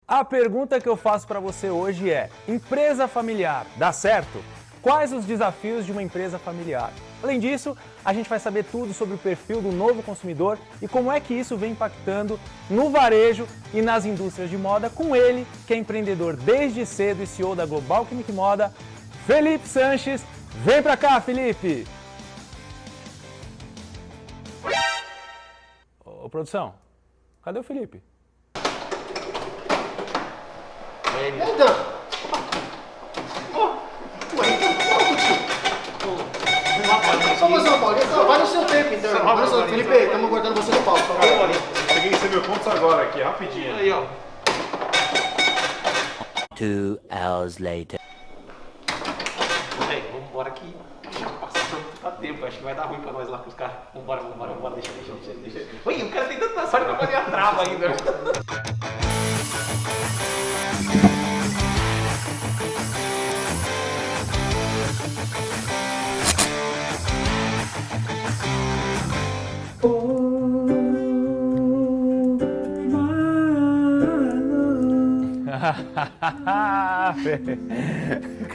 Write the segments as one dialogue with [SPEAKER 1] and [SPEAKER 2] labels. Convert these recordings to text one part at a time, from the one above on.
[SPEAKER 1] A pergunta que eu faço para você hoje é: empresa familiar, dá certo? Quais os desafios de uma empresa familiar? Além disso, a gente vai saber tudo sobre o perfil do novo consumidor e como é que isso vem impactando no varejo e nas indústrias de moda com ele, que é empreendedor desde cedo e CEO da Global Clinic Moda, Felipe Sanches. Vem pra cá, Felipe! Ô, produção, cadê o Felipe?
[SPEAKER 2] Só você, Paulo. Vai no seu tempo, então. Vai no seu... Felipe, estamos aguardando você no palco.
[SPEAKER 3] Cheguei em receber pontos agora aqui, rapidinho.
[SPEAKER 2] Aí, ó.
[SPEAKER 4] 2 hours later.
[SPEAKER 5] Vamos embora aqui. Passando tanto tempo, acho que vai dar ruim pra nós lá pros caras. Vambora, deixa. Oi, o cara tem tanta sorte pra fazer a trava ainda.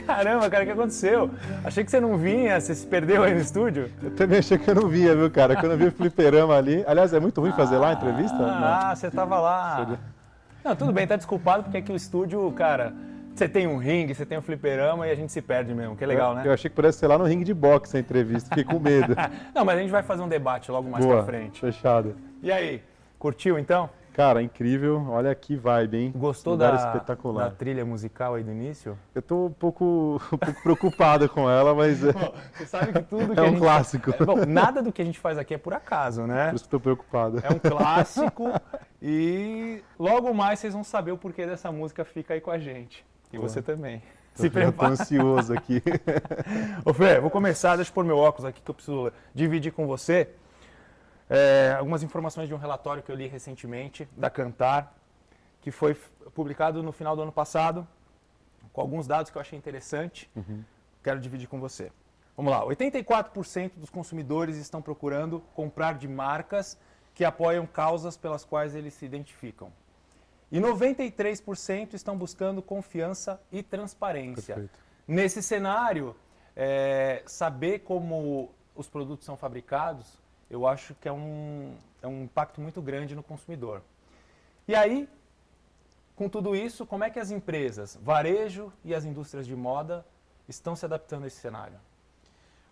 [SPEAKER 1] Caramba, cara, o que aconteceu? Achei que você não vinha, você se perdeu aí no estúdio?
[SPEAKER 3] Eu também achei que eu não via, viu, cara? Quando eu vi o fliperama ali... Aliás, é muito ruim fazer lá a entrevista?
[SPEAKER 1] Você tava lá. Não, tudo bem, tá desculpado, porque aqui o estúdio, cara, você tem um ringue, você tem um fliperama e a gente se perde mesmo, que é legal, né?
[SPEAKER 3] Eu achei que pudesse ser lá no ringue de boxe a entrevista, fiquei com medo.
[SPEAKER 1] Não, mas a gente vai fazer um debate logo mais
[SPEAKER 3] Boa,
[SPEAKER 1] pra frente.
[SPEAKER 3] Fechado.
[SPEAKER 1] E aí, curtiu então?
[SPEAKER 3] Cara, incrível. Olha que vibe, hein?
[SPEAKER 1] Gostou
[SPEAKER 3] Lugar
[SPEAKER 1] da
[SPEAKER 3] espetacular.
[SPEAKER 1] trilha musical aí do início?
[SPEAKER 3] Eu tô um pouco preocupado com ela, mas
[SPEAKER 1] Você sabe que tudo que
[SPEAKER 3] é
[SPEAKER 1] a
[SPEAKER 3] um
[SPEAKER 1] gente...
[SPEAKER 3] clássico.
[SPEAKER 1] Bom, nada do que a gente faz aqui é por acaso, né?
[SPEAKER 3] Por isso que tô preocupado.
[SPEAKER 1] É um clássico e logo mais vocês vão saber o porquê dessa música. Fica aí com a gente. E você também. Se
[SPEAKER 3] Já tô
[SPEAKER 1] prepara.
[SPEAKER 3] ansioso aqui.
[SPEAKER 1] Ô Fê, vou começar, deixa eu pôr meu óculos aqui que eu preciso dividir com você. Algumas informações de um relatório que eu li recentemente, da Kantar, que foi publicado no final do ano passado, com alguns dados que eu achei interessante, quero dividir com você. Vamos lá, 84% dos consumidores estão procurando comprar de marcas que apoiam causas pelas quais eles se identificam. E 93% estão buscando confiança e transparência.
[SPEAKER 3] Perfeito.
[SPEAKER 1] Nesse cenário, saber como os produtos são fabricados, eu acho que é um impacto muito grande no consumidor. E aí, com tudo isso, como é que as empresas, varejo e as indústrias de moda estão se adaptando a esse cenário?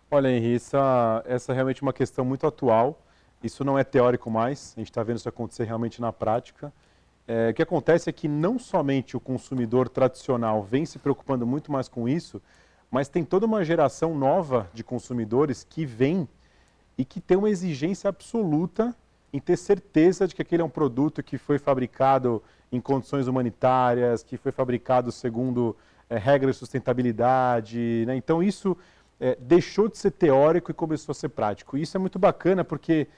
[SPEAKER 3] Olha, Henri, essa é realmente uma questão muito atual. Isso não é teórico mais, a gente está vendo isso acontecer realmente na prática. O que acontece é que não somente o consumidor tradicional vem se preocupando muito mais com isso, mas tem toda uma geração nova de consumidores que vem e que tem uma exigência absoluta em ter certeza de que aquele é um produto que foi fabricado em condições humanitárias, que foi fabricado segundo regras de sustentabilidade, né? Então isso deixou de ser teórico e começou a ser prático. E isso é muito bacana porque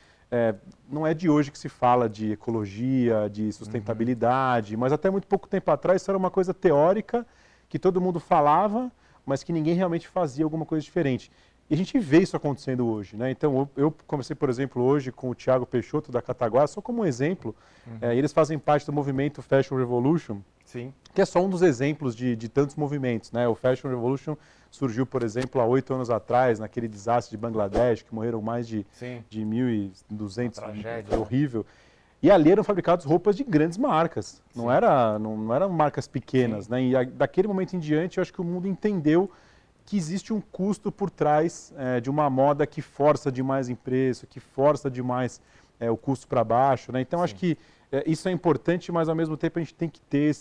[SPEAKER 3] não é de hoje que se fala de ecologia, de sustentabilidade, mas até muito pouco tempo atrás isso era uma coisa teórica que todo mundo falava, mas que ninguém realmente fazia alguma coisa diferente. E a gente vê isso acontecendo hoje, né? Então, eu conversei, por exemplo, hoje com o Thiago Peixoto da Cataguá, só como um exemplo. Eles fazem parte do movimento Fashion Revolution,
[SPEAKER 1] Sim.
[SPEAKER 3] que é só um dos exemplos de tantos movimentos, né? O Fashion Revolution surgiu, por exemplo, há 8 anos atrás, naquele desastre de Bangladesh, que morreram mais de 1.200,
[SPEAKER 1] tragédia,
[SPEAKER 3] foi horrível. E ali eram fabricadas roupas de grandes marcas, não eram marcas pequenas, né? E daquele momento em diante, eu acho que o mundo entendeu que existe um custo por trás de uma moda que força demais em preço, que força demais o custo para baixo, né? Então, acho que isso é importante, mas ao mesmo tempo a gente tem que ter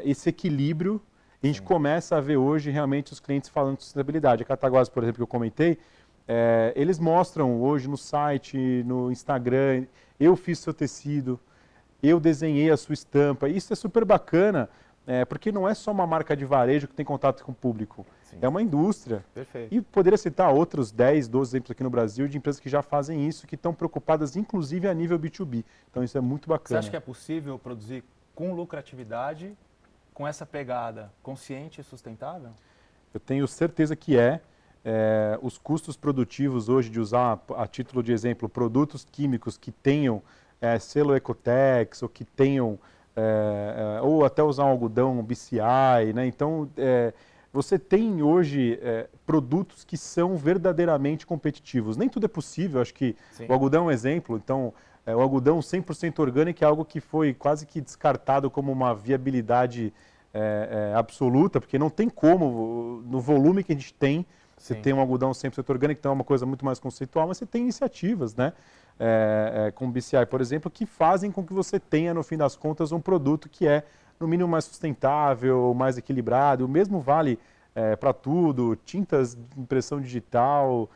[SPEAKER 3] esse equilíbrio. A gente começa a ver hoje realmente os clientes falando de sustentabilidade. A Cataguases, por exemplo, que eu comentei, eles mostram hoje no site, no Instagram, eu fiz seu tecido, eu desenhei a sua estampa. Isso é super bacana, porque não é só uma marca de varejo que tem contato com o público. Sim. É uma indústria.
[SPEAKER 1] Perfeito.
[SPEAKER 3] E poderia citar outros 10, 12 exemplos aqui no Brasil de empresas que já fazem isso, que estão preocupadas inclusive a nível B2B. Então isso é muito bacana.
[SPEAKER 1] Você acha que é possível produzir com lucratividade, com essa pegada consciente e sustentável?
[SPEAKER 3] Eu tenho certeza que os custos produtivos hoje de usar, a título de exemplo, produtos químicos que tenham selo Ecotex ou que tenham vou até usar um algodão BCI, né? Então, você tem hoje produtos que são verdadeiramente competitivos. Nem tudo é possível, acho que o algodão é um exemplo. Então, o algodão 100% orgânico é algo que foi quase que descartado como uma viabilidade absoluta, porque não tem como, no volume que a gente tem, você tem um algodão 100% orgânico, então é uma coisa muito mais conceitual, mas você tem iniciativas, né? Como o BCI, por exemplo, que fazem com que você tenha, no fim das contas, um produto que é, no mínimo, mais sustentável, mais equilibrado. O mesmo vale para tudo, tintas de impressão digital,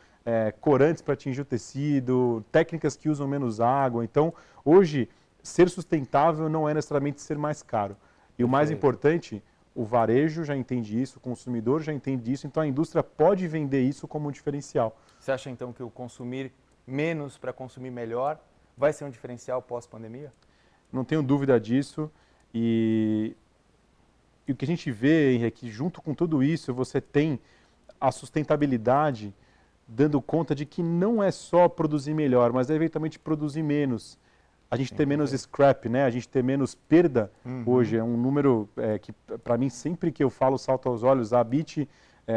[SPEAKER 3] corantes para atingir o tecido, técnicas que usam menos água. Então, hoje, ser sustentável não é necessariamente ser mais caro. E o mais importante, o varejo já entende isso, o consumidor já entende isso, então a indústria pode vender isso como um diferencial.
[SPEAKER 1] Você acha, então, que o consumir menos para consumir melhor vai ser um diferencial pós-pandemia?
[SPEAKER 3] Não tenho dúvida disso. E o que a gente vê, Henrique, junto com tudo isso, você tem a sustentabilidade dando conta de que não é só produzir melhor, mas é eventualmente produzir menos. A gente ter menos scrap, né? A gente ter menos perda hoje. É um número que, para mim, sempre que eu falo salta aos olhos. A ABIT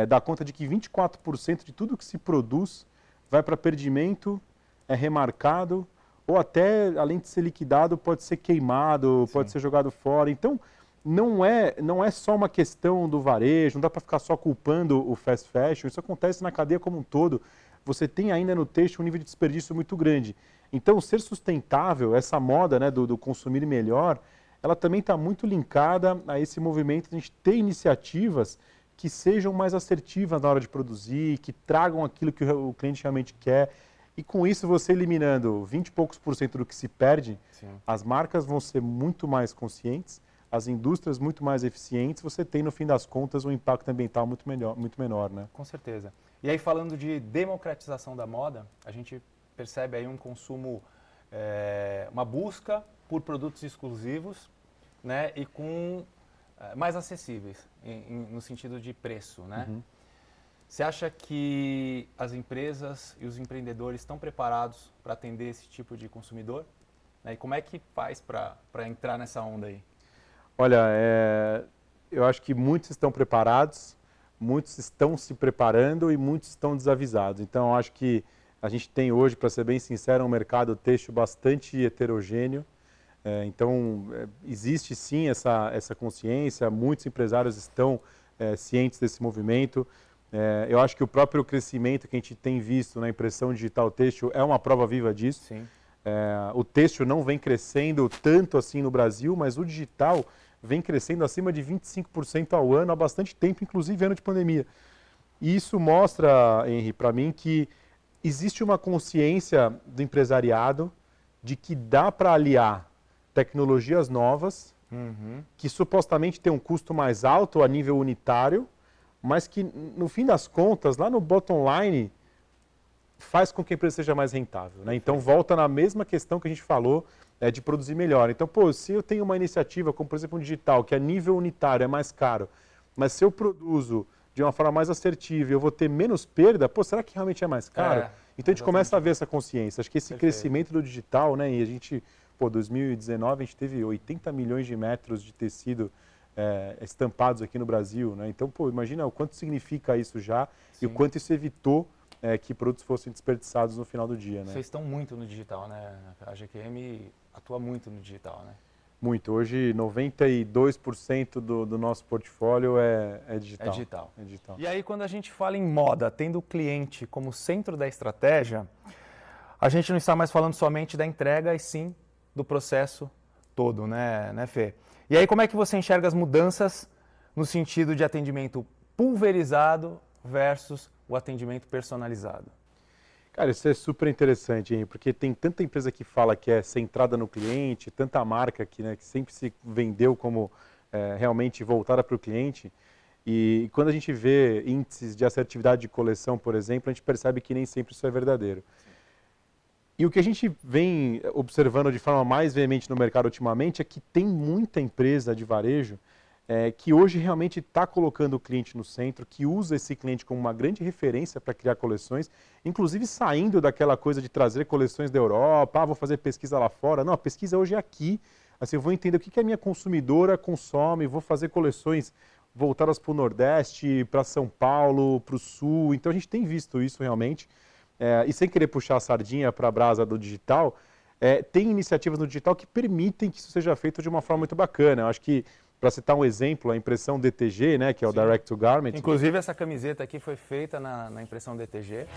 [SPEAKER 3] dá conta de que 24% de tudo que se produz vai para perdimento, é remarcado, ou até, além de ser liquidado, pode ser queimado, pode ser jogado fora. Então, não é só uma questão do varejo, não dá para ficar só culpando o fast fashion, isso acontece na cadeia como um todo. Você tem ainda no texto um nível de desperdício muito grande. Então, ser sustentável, essa moda, né, do consumir melhor, ela também está muito linkada a esse movimento de a gente ter iniciativas que sejam mais assertivas na hora de produzir, que tragam aquilo que o cliente realmente quer. E com isso, você eliminando 20 e poucos % do que se perde, as marcas vão ser muito mais conscientes, as indústrias muito mais eficientes, você tem, no fim das contas, um impacto ambiental muito menor, né?
[SPEAKER 1] Com certeza. E aí, falando de democratização da moda, a gente percebe aí um consumo, uma busca por produtos exclusivos, né, e com mais acessíveis, no sentido de preço, né? Você acha que as empresas e os empreendedores estão preparados para atender esse tipo de consumidor? E como é que faz para entrar nessa onda aí?
[SPEAKER 3] Olha, eu acho que muitos estão preparados, muitos estão se preparando e muitos estão desavisados. Então, eu acho que a gente tem hoje, para ser bem sincero, um mercado têxtil bastante heterogêneo. Então, existe sim essa consciência, muitos empresários estão cientes desse movimento. Eu acho que o próprio crescimento que a gente tem visto na impressão digital têxtil é uma prova viva disso.
[SPEAKER 1] Sim.
[SPEAKER 3] O têxtil não vem crescendo tanto assim no Brasil, mas o digital vem crescendo acima de 25% ao ano há bastante tempo, inclusive ano de pandemia. E isso mostra, Henry, para mim que existe uma consciência do empresariado de que dá para aliar tecnologias novas, que supostamente tem um custo mais alto a nível unitário, mas que, no fim das contas, lá no bottom line, faz com que a empresa seja mais rentável, né? Então, volta na mesma questão que a gente falou de produzir melhor. Então, se eu tenho uma iniciativa, como por exemplo um digital, que a nível unitário é mais caro, mas se eu produzo de uma forma mais assertiva e eu vou ter menos perda, será que realmente é mais caro? Então, a gente começa a ver essa consciência. Acho que esse crescimento do digital, né, e a gente, 2019, a gente teve 80 milhões de metros de tecido estampados aqui no Brasil, né? Então, imagina o quanto significa isso já e o quanto isso evitou que produtos fossem desperdiçados no final do dia, né?
[SPEAKER 1] Vocês estão muito no digital, né? A GQM atua muito no digital, né?
[SPEAKER 3] Muito. Hoje, 92% do nosso portfólio é digital.
[SPEAKER 1] É digital. E aí, quando a gente fala em moda, tendo o cliente como centro da estratégia, a gente não está mais falando somente da entrega, e sim do processo todo, né, Fê? E aí, como é que você enxerga as mudanças no sentido de atendimento pulverizado versus o atendimento personalizado?
[SPEAKER 3] Cara, isso é super interessante, hein? Porque tem tanta empresa que fala que é centrada no cliente, tanta marca que sempre se vendeu como realmente voltada para o cliente. E quando a gente vê índices de assertividade de coleção, por exemplo, a gente percebe que nem sempre isso é verdadeiro. E o que a gente vem observando de forma mais veemente no mercado ultimamente é que tem muita empresa de varejo que hoje realmente está colocando o cliente no centro, que usa esse cliente como uma grande referência para criar coleções, inclusive saindo daquela coisa de trazer coleções da Europa, vou fazer pesquisa lá fora. Não, a pesquisa hoje é aqui, Assim, eu vou entender o que a minha consumidora consome, vou fazer coleções voltadas para o Nordeste, para São Paulo, para o Sul. Então a gente tem visto isso realmente. E sem querer puxar a sardinha para a brasa do digital, tem iniciativas no digital que permitem que isso seja feito de uma forma muito bacana. Eu acho que, para citar um exemplo, a impressão DTG, né, que é o Direct to Garment.
[SPEAKER 1] Inclusive, essa camiseta aqui foi feita na impressão DTG.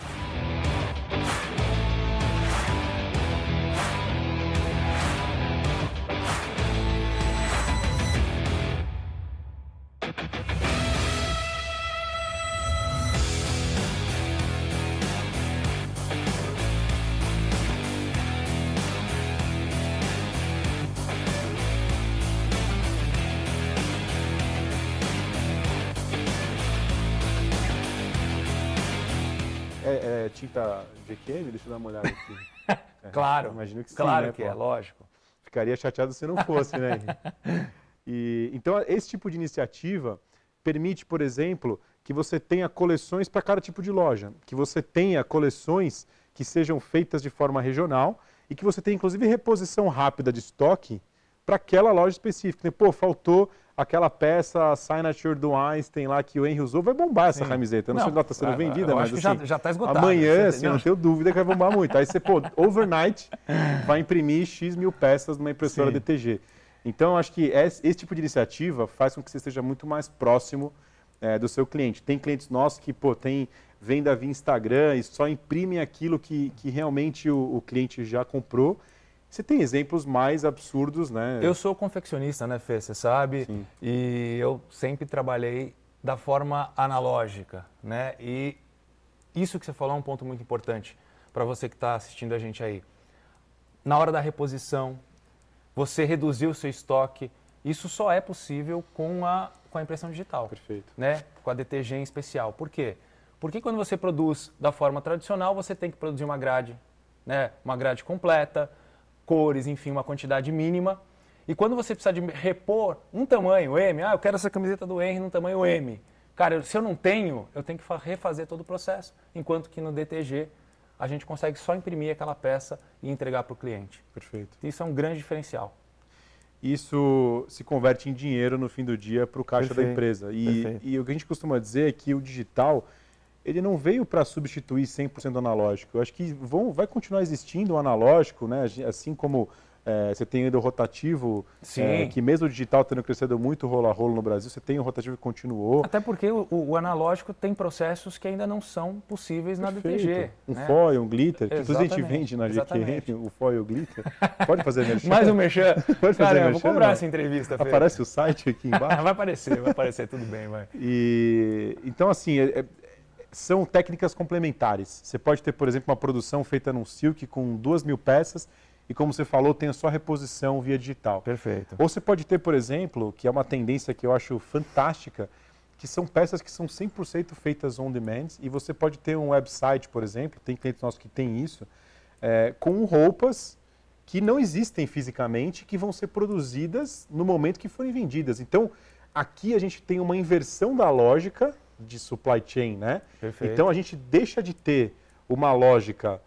[SPEAKER 3] É tinta GQM? Deixa eu dar uma olhada aqui.
[SPEAKER 1] Claro,
[SPEAKER 3] imagino que sim,
[SPEAKER 1] claro
[SPEAKER 3] né,
[SPEAKER 1] que
[SPEAKER 3] pô?
[SPEAKER 1] é, lógico.
[SPEAKER 3] Ficaria chateado se não fosse, né? Então, esse tipo de iniciativa permite, por exemplo, que você tenha coleções para cada tipo de loja, que você tenha coleções que sejam feitas de forma regional e que você tenha, inclusive, reposição rápida de estoque para aquela loja específica. Pô, faltou aquela peça, a signature do Einstein lá que o Henry usou, vai bombar essa camiseta. Eu não sei se ela está sendo vendida, mas
[SPEAKER 1] acho que
[SPEAKER 3] assim,
[SPEAKER 1] já está esgotada.
[SPEAKER 3] amanhã, assim, eu não tenho dúvida que vai bombar muito. Aí você, pô, overnight, vai imprimir X mil peças numa impressora DTG. Então, acho que esse tipo de iniciativa faz com que você esteja muito mais próximo do seu cliente. Tem clientes nossos que, pô, tem venda via Instagram e só imprimem aquilo que realmente o cliente já comprou. Você tem exemplos mais absurdos, né?
[SPEAKER 1] Eu sou confeccionista, né, Fê? Você sabe?
[SPEAKER 3] Sim.
[SPEAKER 1] E eu sempre trabalhei da forma analógica, né? E isso que você falou é um ponto muito importante para você que está assistindo a gente aí. Na hora da reposição, você reduzir o seu estoque, isso só é possível com a impressão digital.
[SPEAKER 3] Perfeito.
[SPEAKER 1] Né? Com a DTG em especial. Por quê? Porque quando você produz da forma tradicional, você tem que produzir uma grade, né? Uma grade completa, cores, enfim, uma quantidade mínima. E quando você precisa de repor um tamanho M, eu quero essa camiseta do Henry no tamanho M. Cara, se eu não tenho, eu tenho que refazer todo o processo. Enquanto que no DTG, a gente consegue só imprimir aquela peça e entregar para o cliente.
[SPEAKER 3] Perfeito.
[SPEAKER 1] Isso é um grande diferencial.
[SPEAKER 3] Isso se converte em dinheiro no fim do dia para o caixa da empresa. E o que a gente costuma dizer é que o digital, ele não veio para substituir 100% o analógico. Eu acho que vai continuar existindo o analógico, né? Assim como você tem ainda o rotativo, que mesmo o digital tendo crescido muito rolo a rolo no Brasil, você tem o rotativo que continuou.
[SPEAKER 1] Até porque o analógico tem processos que ainda não são possíveis na DTG.
[SPEAKER 3] Um
[SPEAKER 1] né?
[SPEAKER 3] foil, um glitter, que inclusive a gente
[SPEAKER 1] Exatamente,
[SPEAKER 3] vende na
[SPEAKER 1] exatamente.
[SPEAKER 3] GQM, o foil e o glitter. Pode fazer merchan?
[SPEAKER 1] Mais um merchan.
[SPEAKER 3] Pode fazer
[SPEAKER 1] Cara, eu
[SPEAKER 3] merchan,
[SPEAKER 1] vou cobrar
[SPEAKER 3] não?
[SPEAKER 1] essa entrevista, Fê.
[SPEAKER 3] Aparece o site aqui embaixo.
[SPEAKER 1] vai aparecer, tudo bem, vai.
[SPEAKER 3] Então, assim, são técnicas complementares. Você pode ter, por exemplo, uma produção feita num silk com 2.000 peças e, como você falou, tem a sua reposição via digital.
[SPEAKER 1] Perfeito.
[SPEAKER 3] Ou você pode ter, por exemplo, que é uma tendência que eu acho fantástica, que são peças que são 100% feitas on demand e você pode ter um website, por exemplo, tem clientes nossos que têm isso, com roupas que não existem fisicamente, que vão ser produzidas no momento que forem vendidas. Então, aqui a gente tem uma inversão da lógica de supply chain, né?
[SPEAKER 1] Perfeito.
[SPEAKER 3] Então, a gente deixa de ter uma lógica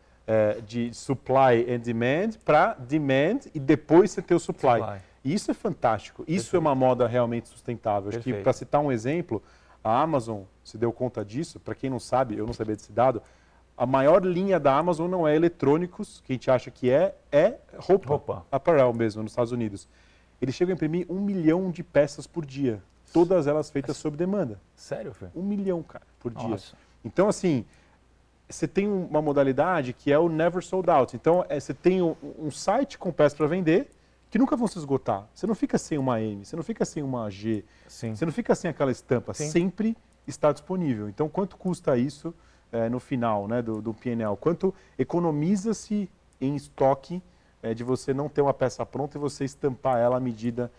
[SPEAKER 3] de supply and demand para demand e depois você ter o supply. E isso é fantástico. Isso é uma moda realmente sustentável. Acho que, para citar um exemplo, a Amazon se deu conta disso. Para quem não sabe, eu não sabia desse dado, a maior linha da Amazon não é eletrônicos, que a gente acha que é roupa. Apparel mesmo, nos Estados Unidos. Eles chegam a imprimir 1 milhão de peças por dia. Todas elas feitas sob demanda.
[SPEAKER 1] Sério, Fê?
[SPEAKER 3] 1 milhão, cara, por dia.
[SPEAKER 1] Nossa.
[SPEAKER 3] Então, assim, você tem uma modalidade que é o never sold out. Então, você tem um site com peças para vender que nunca vão se esgotar. Você não fica sem uma M, você não fica sem uma G,
[SPEAKER 1] Sim.
[SPEAKER 3] você não fica sem aquela estampa.
[SPEAKER 1] Sim.
[SPEAKER 3] Sempre está disponível. Então, quanto custa isso no final, né, do P&L? Quanto economiza-se em estoque de você não ter uma peça pronta e você estampar ela à medida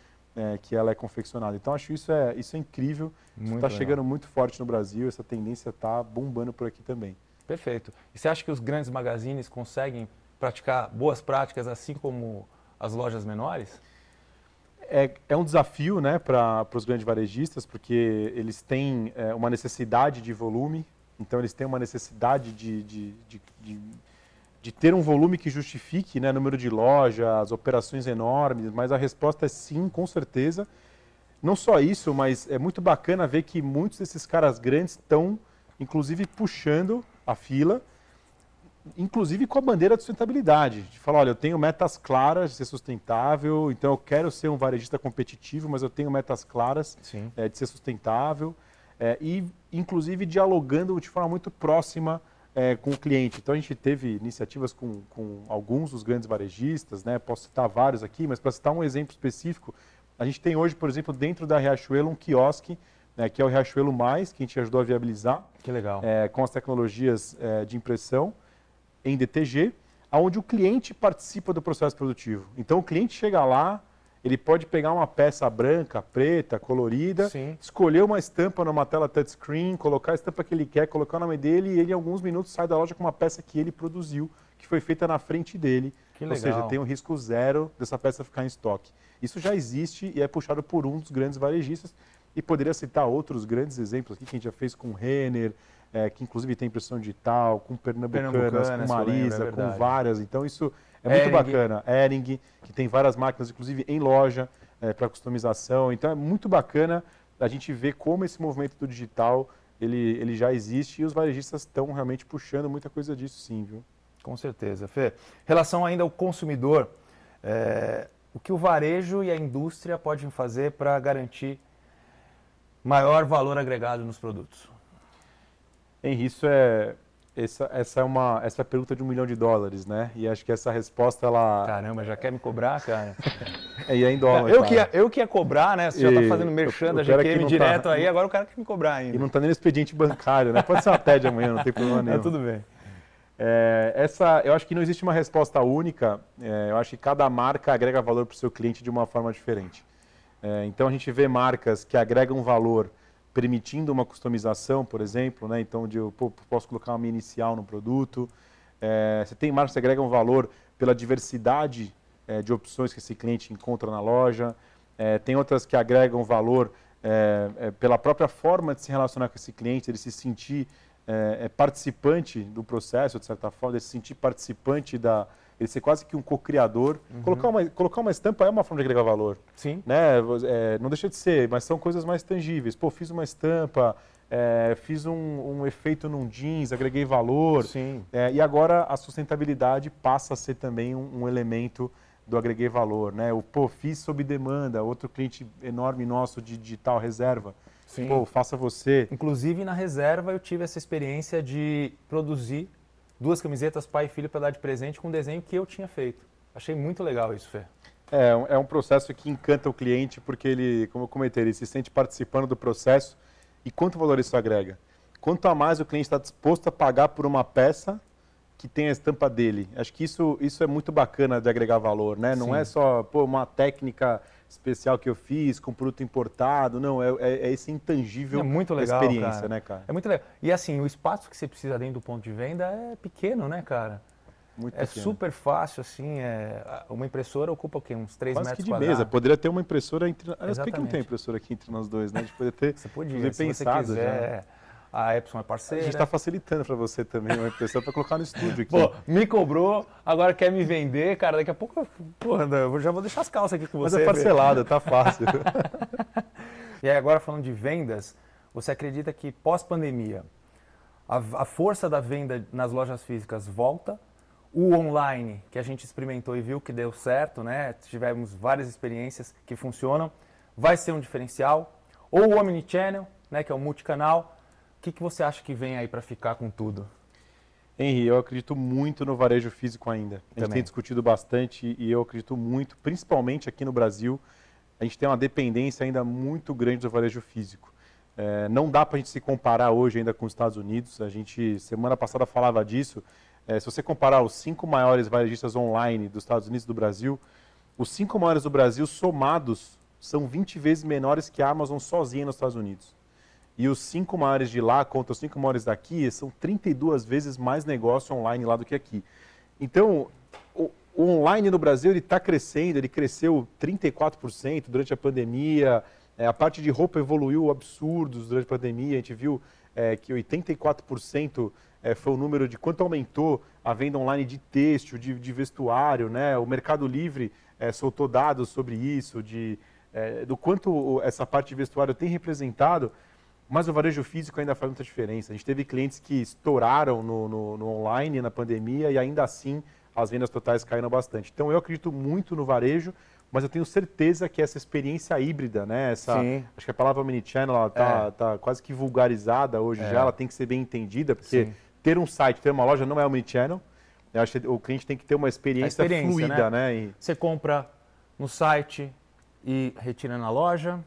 [SPEAKER 3] que ela é confeccionada. Então, acho isso é incrível. Isso está chegando muito forte no Brasil. Essa tendência está bombando por aqui também. Perfeito.
[SPEAKER 1] E você acha que os grandes magazines conseguem praticar boas práticas assim como as lojas menores?
[SPEAKER 3] É um desafio, né, para os grandes varejistas, porque eles têm uma necessidade de volume, então eles têm uma necessidade de de ter um volume que justifique, né, número de lojas, operações enormes, mas a resposta é sim, com certeza. Não só isso, mas é muito bacana ver que muitos desses caras grandes estão, inclusive, puxando a fila, inclusive com a bandeira de sustentabilidade. De falar, olha, eu tenho metas claras de ser sustentável, então eu quero ser um varejista competitivo, mas eu tenho metas claras de ser sustentável. E, inclusive, dialogando de forma muito próxima com o cliente. Então, a gente teve iniciativas com alguns dos grandes varejistas, né? Posso citar vários aqui, mas para citar um exemplo específico, a gente tem hoje, por exemplo, dentro da Riachuelo, um quiosque, que é o Riachuelo Mais, que a gente ajudou a viabilizar.
[SPEAKER 1] Que legal.
[SPEAKER 3] Com as tecnologias de impressão em DTG, onde o cliente participa do processo produtivo. Então, o cliente chega lá, ele pode pegar uma peça branca, preta, colorida, escolher uma estampa numa tela touchscreen, colocar a estampa que ele quer, colocar o nome dele e ele em alguns minutos sai da loja com uma peça que ele produziu, que foi feita na frente dele.
[SPEAKER 1] Que legal.
[SPEAKER 3] Ou seja, tem um risco zero dessa peça ficar em estoque. Isso já existe e é puxado por um dos grandes varejistas e poderia citar outros grandes exemplos aqui que a gente já fez com Renner, que inclusive tem impressão digital, com Pernambucanas, com Marisa, com várias. Então isso é muito bacana. Hering, que tem várias máquinas, inclusive em loja, para customização. Então é muito bacana a gente ver como esse movimento do digital ele já existe e os varejistas estão realmente puxando muita coisa disso, sim, viu?
[SPEAKER 1] Com certeza. Fê, relação ainda ao consumidor, o que o varejo e a indústria podem fazer para garantir maior valor agregado nos produtos?
[SPEAKER 3] Henri, essa é a pergunta de $1 milhão, né? E acho que essa resposta, ela...
[SPEAKER 1] Caramba, já quer me cobrar, cara?
[SPEAKER 3] E é em dólar,
[SPEAKER 1] eu que ia cobrar, né? Você já está fazendo merchan da GQM direto aí, agora o cara quer me cobrar ainda.
[SPEAKER 3] E não está nem no expediente bancário, né? Pode ser uma TED amanhã, não tem problema nenhum.
[SPEAKER 1] Tudo bem.
[SPEAKER 3] Eu acho que não existe uma resposta única. Eu acho que cada marca agrega valor para o seu cliente de uma forma diferente. Então, a gente vê marcas que agregam valor permitindo uma customização, por exemplo, né? Então, eu posso colocar uma minha inicial no produto. Você tem marcas que agregam valor pela diversidade de opções que esse cliente encontra na loja. Tem outras que agregam valor pela própria forma de se relacionar com esse cliente, ele se sentir participante do processo, de certa forma, ele se sentir participante ele ser quase que um co-criador. Colocar uma estampa é uma forma de agregar valor.
[SPEAKER 1] Sim.
[SPEAKER 3] Né? Não deixa de ser, mas são coisas mais tangíveis. Pô, fiz uma estampa, fiz um efeito num jeans, agreguei valor.
[SPEAKER 1] Sim.
[SPEAKER 3] E agora a sustentabilidade passa a ser também um elemento do agreguei valor. Né? Fiz sob demanda, outro cliente enorme nosso de digital reserva.
[SPEAKER 1] Sim.
[SPEAKER 3] Faça você.
[SPEAKER 1] Inclusive, na reserva, eu tive essa experiência de produzir 2 camisetas pai e filho para dar de presente com um desenho que eu tinha feito. Achei muito legal isso, Fê.
[SPEAKER 3] É um processo que encanta o cliente porque ele, como eu comentei, ele se sente participando do processo. E quanto valor isso agrega? Quanto a mais o cliente está disposto a pagar por uma peça que tem a estampa dele. Acho que isso é muito bacana de agregar valor, né? Não é só uma técnica especial que eu fiz com produto importado, não, é esse intangível
[SPEAKER 1] muito legal,
[SPEAKER 3] da experiência,
[SPEAKER 1] cara.
[SPEAKER 3] né, cara?
[SPEAKER 1] É muito legal. E assim, o espaço que você precisa dentro do ponto de venda é pequeno, né, cara?
[SPEAKER 3] Muito
[SPEAKER 1] é
[SPEAKER 3] pequeno.
[SPEAKER 1] Super fácil, assim, uma impressora ocupa o quê? Uns 3
[SPEAKER 3] Quase
[SPEAKER 1] metros
[SPEAKER 3] que de
[SPEAKER 1] quadrados?
[SPEAKER 3] mesa, poderia ter uma impressora entre... Aliás, por que não
[SPEAKER 1] Exatamente.
[SPEAKER 3] tem impressora aqui entre nós dois, né? A gente poderia ter
[SPEAKER 1] Você podia, se você
[SPEAKER 3] pensado
[SPEAKER 1] quiser.
[SPEAKER 3] já.
[SPEAKER 1] A Epson é
[SPEAKER 3] A
[SPEAKER 1] parceira.
[SPEAKER 3] gente está facilitando para você também uma impressora para colocar no estúdio aqui.
[SPEAKER 1] Pô, me cobrou, agora quer me vender, cara, daqui a pouco eu já vou deixar as calças aqui com
[SPEAKER 3] Mas
[SPEAKER 1] você.
[SPEAKER 3] é parcelada, tá fácil.
[SPEAKER 1] E aí, agora falando de vendas, você acredita que pós-pandemia a força da venda nas lojas físicas volta? O online, que a gente experimentou e viu que deu certo, né? Tivemos várias experiências que funcionam, vai ser um diferencial? Ou o omnichannel, né, que é o multicanal? O que você acha que vem aí para ficar com tudo?
[SPEAKER 3] Henri, eu acredito muito no varejo físico ainda. A gente tem discutido bastante e eu acredito muito, principalmente aqui no Brasil, a gente tem uma dependência ainda muito grande do varejo físico. Não dá para a gente se comparar hoje ainda com os Estados Unidos. A gente, semana passada, falava disso. Se você comparar os 5 maiores varejistas online dos Estados Unidos e do Brasil, os 5 maiores do Brasil somados são 20 vezes menores que a Amazon sozinha nos Estados Unidos. E os 5 maiores de lá contra os 5 maiores daqui são 32 vezes mais negócio online lá do que aqui. Então, o online no Brasil ele está crescendo, ele cresceu 34% durante a pandemia. A parte de roupa evoluiu absurdos durante a pandemia. A gente viu que 84% foi o número de quanto aumentou a venda online de têxtil, de vestuário, né? O Mercado Livre soltou dados sobre isso, do quanto essa parte de vestuário tem representado, mas o varejo físico ainda faz muita diferença. A gente teve clientes que estouraram no online na pandemia e ainda assim as vendas totais caíram bastante. Então eu acredito muito no varejo, mas eu tenho certeza que essa experiência híbrida, né? Acho que a palavra omnichannel está quase que vulgarizada hoje já, ela tem que ser bem entendida, porque ter um site, ter uma loja não é omnichannel. Eu acho que o cliente tem que ter uma experiência fluida, né?
[SPEAKER 1] Você compra no site e retira na loja,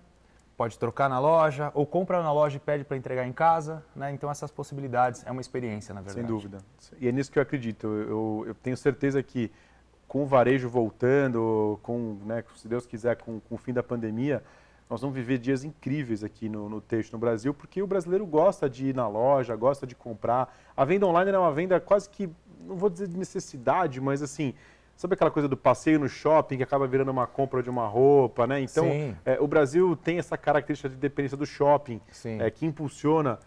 [SPEAKER 1] pode trocar na loja, ou compra na loja e pede para entregar em casa, né? Então essas possibilidades é uma experiência, na verdade.
[SPEAKER 3] Sem dúvida. E é nisso que eu acredito. Eu tenho certeza que com o varejo voltando, se Deus quiser, com o fim da pandemia, nós vamos viver dias incríveis aqui no têxtil no Brasil, porque o brasileiro gosta de ir na loja, gosta de comprar. A venda online é uma venda quase que, não vou dizer de necessidade, mas assim, sabe aquela coisa do passeio no shopping que acaba virando uma compra de uma roupa, né? Então, o Brasil tem essa característica de dependência do shopping, que impulsiona